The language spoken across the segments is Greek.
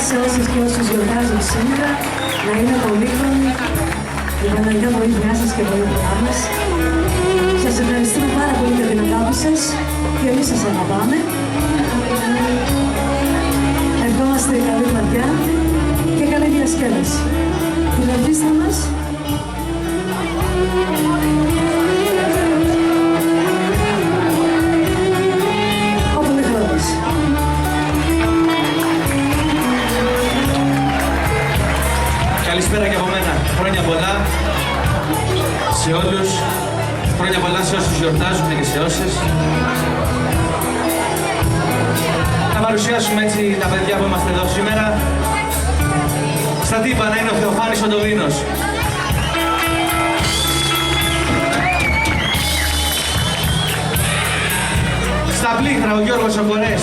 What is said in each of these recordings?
σε όσες και όσους γιορτάζουν σήμερα, να είναι πολύχρονοι, η Παναγιά βοήθειά σας και βοήθειά μας. Σας ευχαριστούμε πάρα πολύ για την αγάπη σας και εμείς σας αγαπάμε. Ευχόμαστε καλή βραδιά και καλή διασκέδαση. Την αρτίστα μας. Καλησπέρα και από μένα. Χρόνια πολλά σε όλους. Χρόνια πολλά σε όσους γιορτάζουν και σε όσες. Να παρουσιάσουμε έτσι τα παιδιά που είμαστε εδώ σήμερα. Στα τύπα να είναι ο Θεοφάνης ο Ντοβίνος. Στα πλήθρα ο Γιώργος ο Κορές.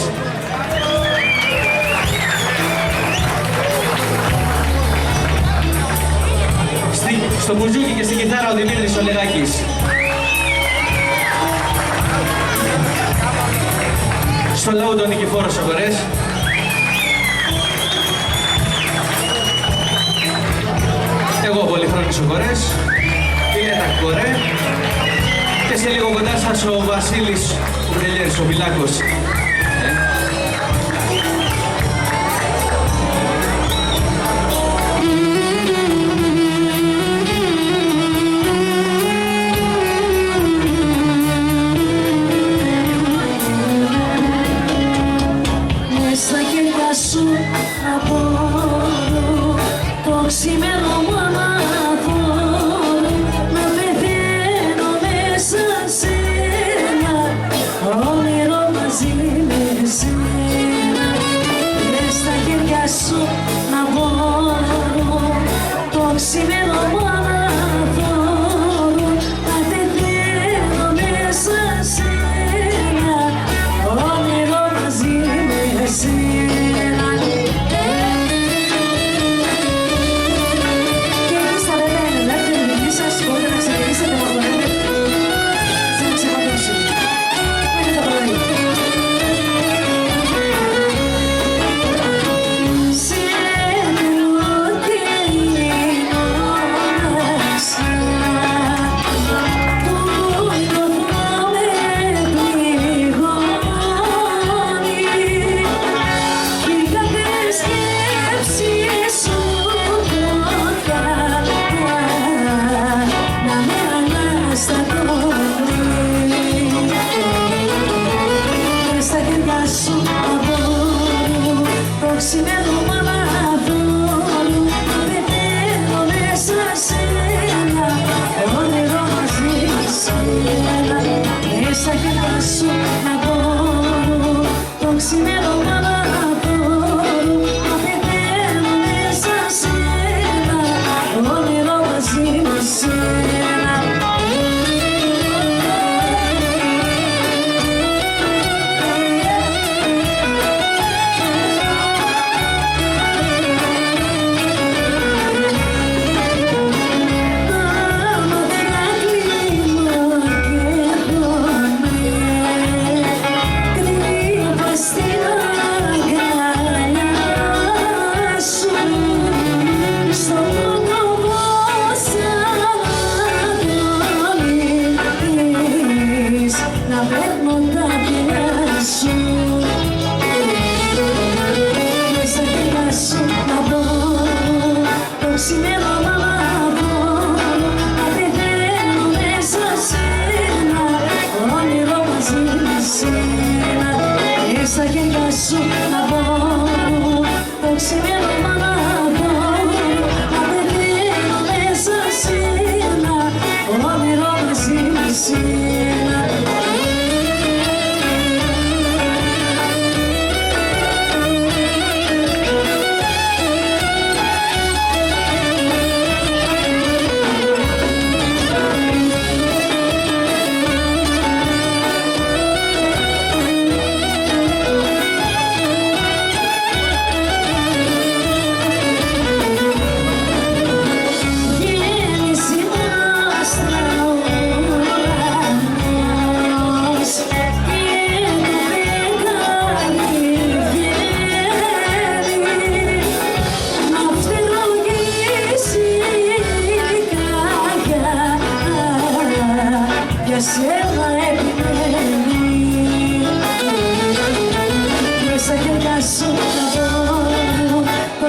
Στο μπουζούκι και στην κιθάρα ο Δημήτρης ο Λεγάκης. Στο λαού τον Νικηφόρος ο Κορές. Εγώ ο Πολυχρόνης ο Κορές. Η Λέτα Κορέ. Και σε λίγο κοντά σας ο Βασίλης ο Βρελιέρης, ο Βιλάκος.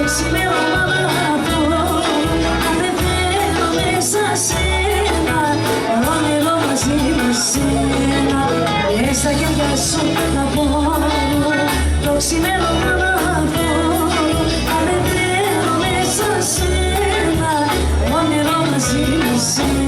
ξημέρωμα αυτό κατεβαίνω μέσα σένα, όνειρο μαζί με σένα και στα χέρια σου να πάρω το ξημέρωμα αυτό κατεβαίνω μέσα σένα, όνειρο μαζί με σένα.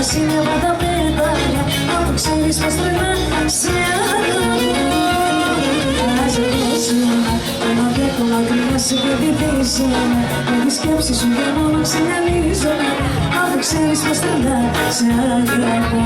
Σύννεφα τα πέταλα, αφού ξέρεις πως τρελά σε αγαπώ. Ας δώσουμε, αν αντέχω μακριά σε παιδιδίζομαι, με τη σκέψη σου για μόνο ξενιαλίζομαι, αφού ξέρεις πως τρελά σε αγαπώ.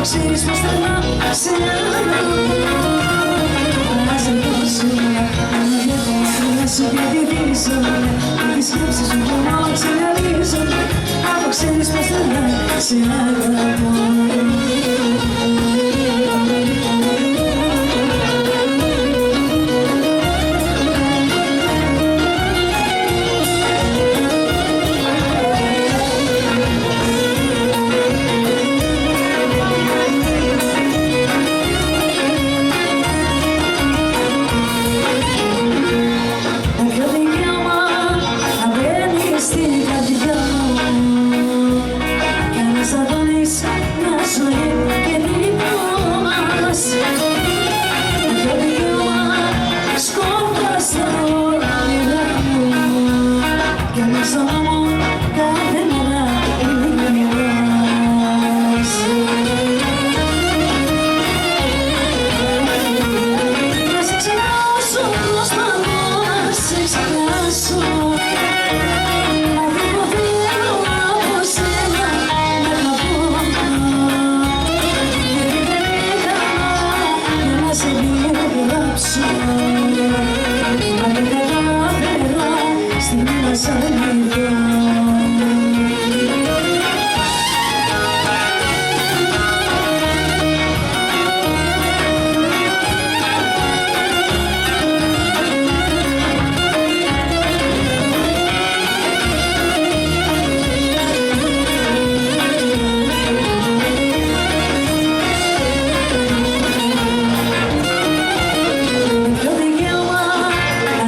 Ξέρεις πως τρελά σε αγαπώ. Ας δώσουμε, αν βλέπω μακριά σου και διδίζομαι, με τη σκέψη σου μόνο ξενιαλίζομαι, αφού ξέρεις πως τρελά σε αγαπώ.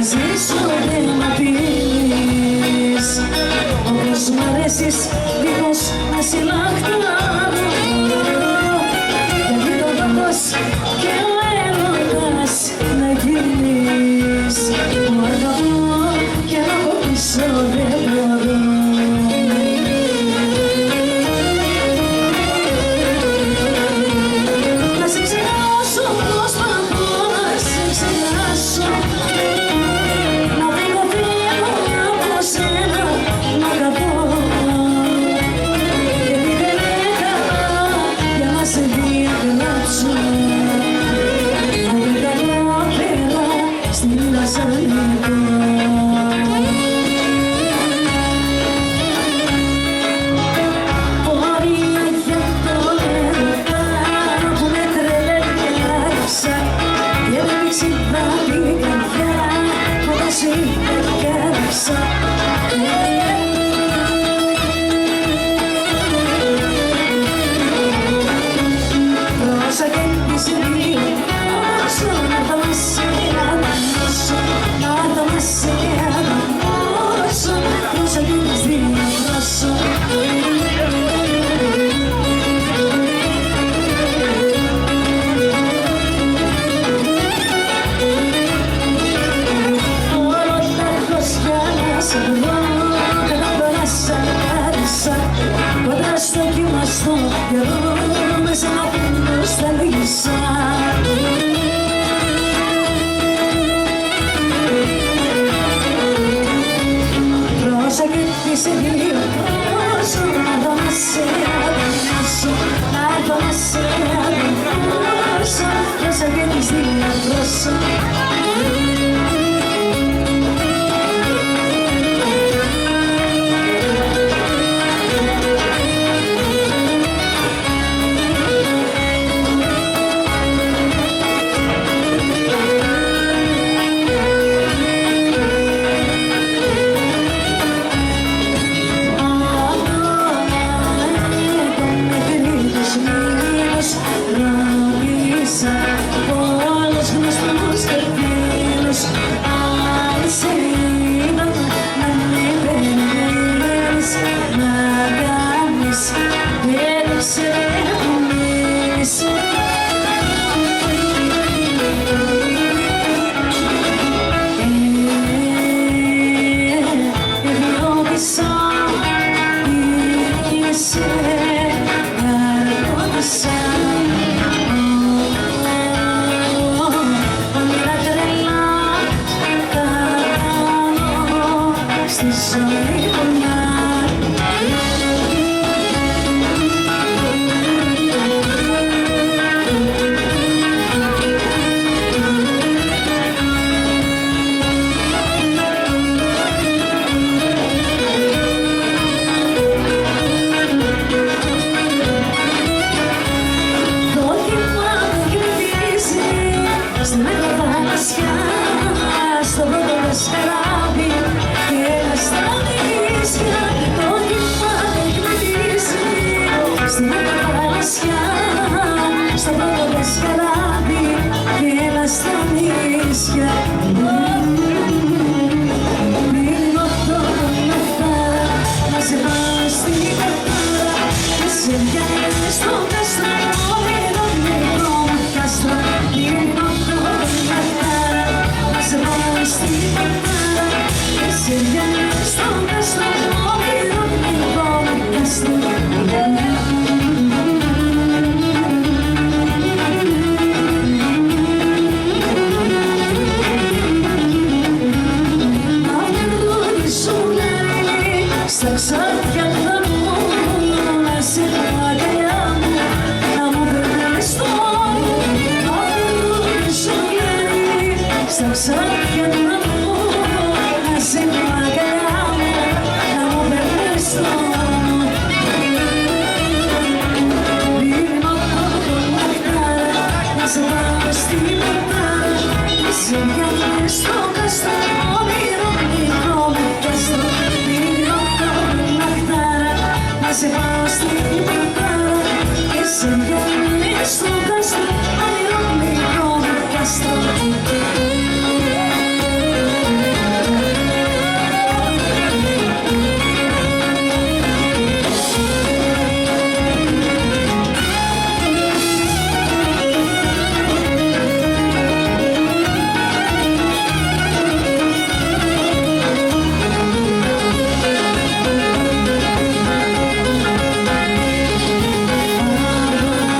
Ζήσω δεν μ' αφήνεις. αγάπησα. Πρόσεχε τι σε δύο πόσο να δω να σε αδυνάσω, να δω να σε αδυνάσω. Πρόσεχε τις δύο πόσο. Όλους γνωστούς και φίλους, αν σε είδα να με περιμένεις, να κάνεις, δεν ξέρω που μείνεις. Εγνώρισα, είσαι, αγάπησα. Στη ζωή το κύμα δεν κερδίζει στην Μεσογεία, στο πρώτο δασκαράβι και στα νησιά. Το κύμα δεν κερδίζει στην Μεσογεία, στο πρώτο δασκαράβι και στα νησιά. Μείνω τώρα νυχτάρα να σε πάω στην κατάρα και σε βγαίνεις στο κάστρο, όνειρο μικρό μου κάστρο. Μείνω τώρα νυχτάρα να σε πάω στην κατάρα και σε βγαίνεις στο κάστρο, όνειρο μικρό μου κάστρο. Στα ξάδια θα μου, να σε αγκαλιά μου, να μου περνάς το απολύσου. Στα ξάδια θα μου, να σε αγκαλιά μου, να μου περνάς το. Μείνω από το μαχτάρα, να σε πάω στην πορτάρα και σε βγαίνεις στο κάστρο, όνειρο μικρό μου κάστρο. Να σε πάω στην πορτάρα και σε βγαίνεις στο κάστρο, όνειρο μικρό μου κάστρο.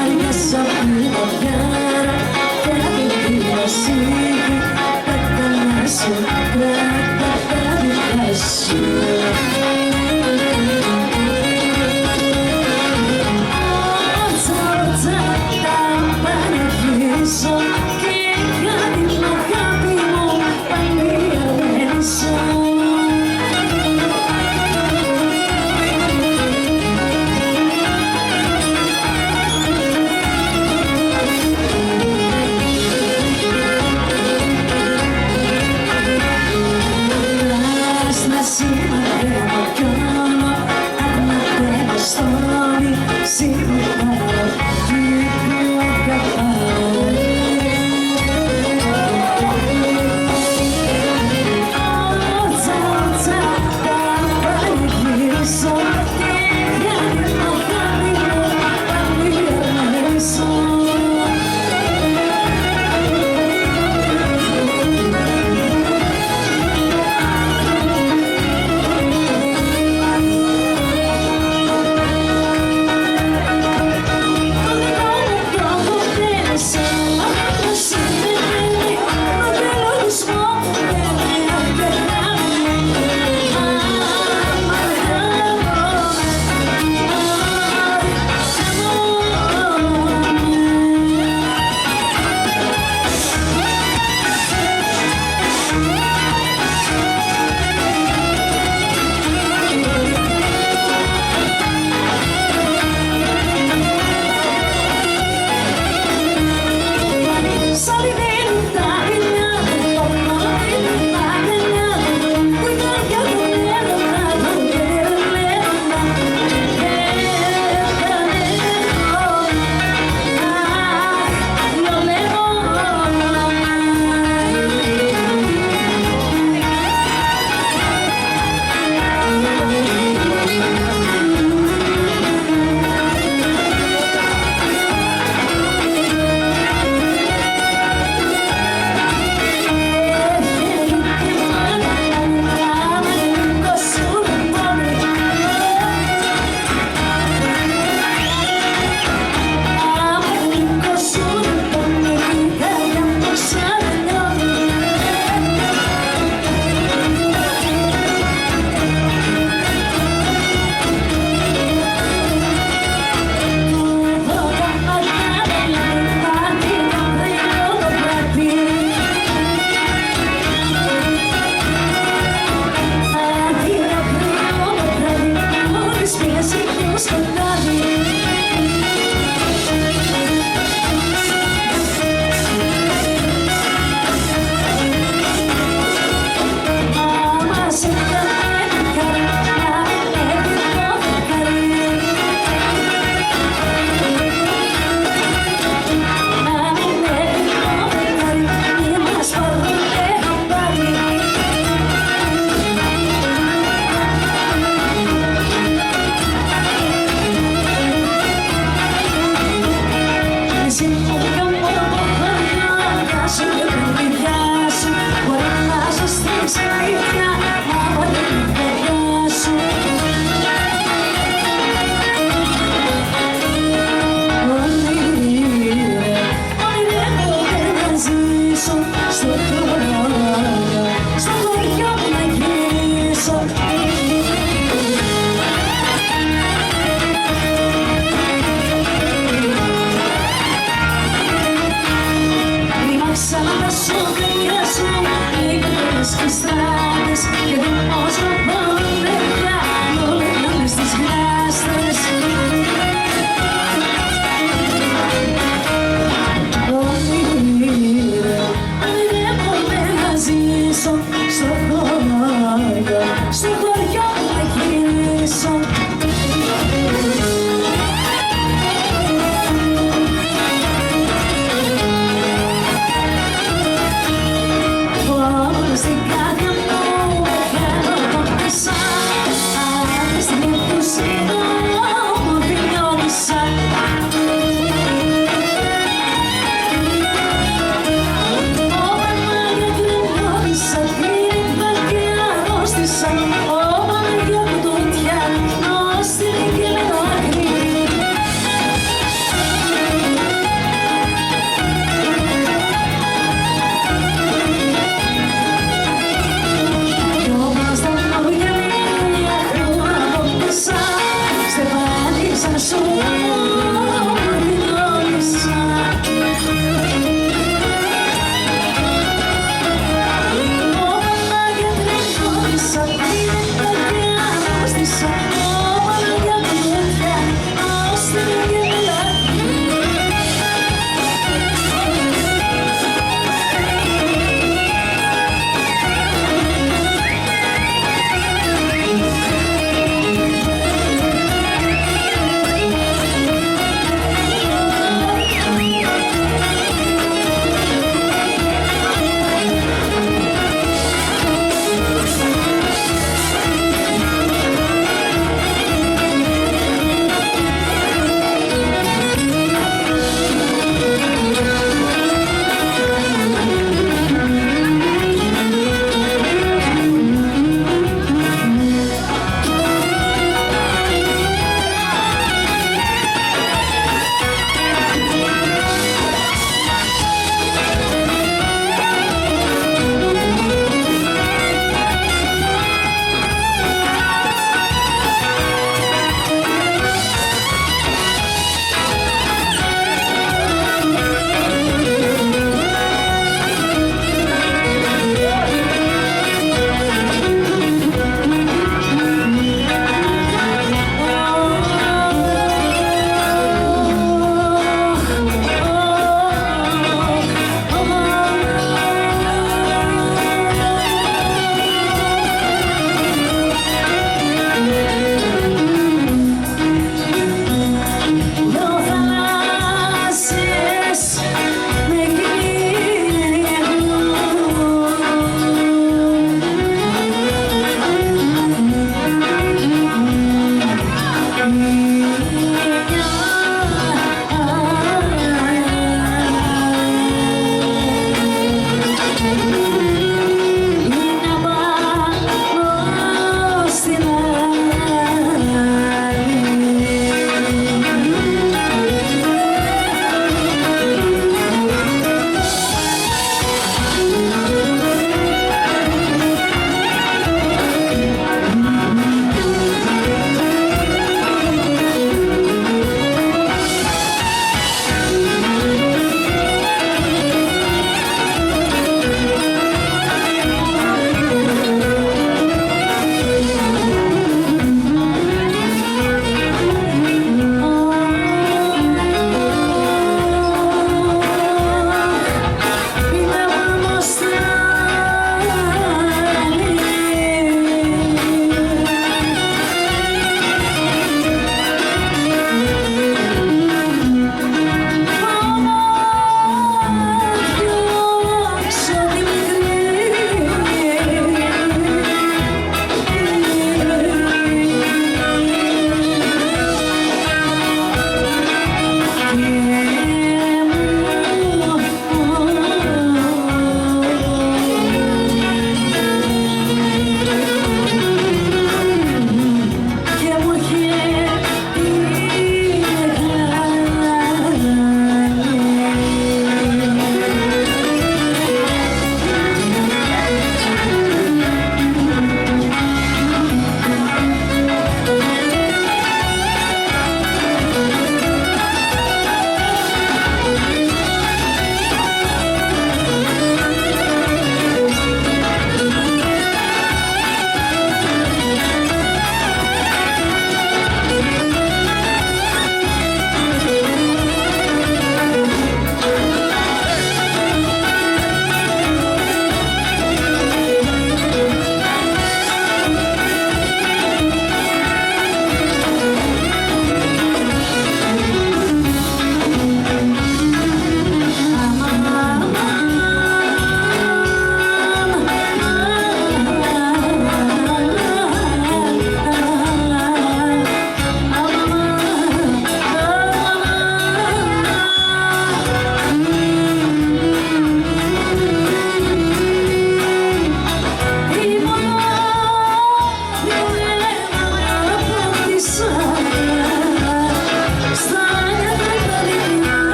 Αγάπησα πίσω. Ξαναπέσω παιδιά σου, λίγες και στράτες και δεν πώς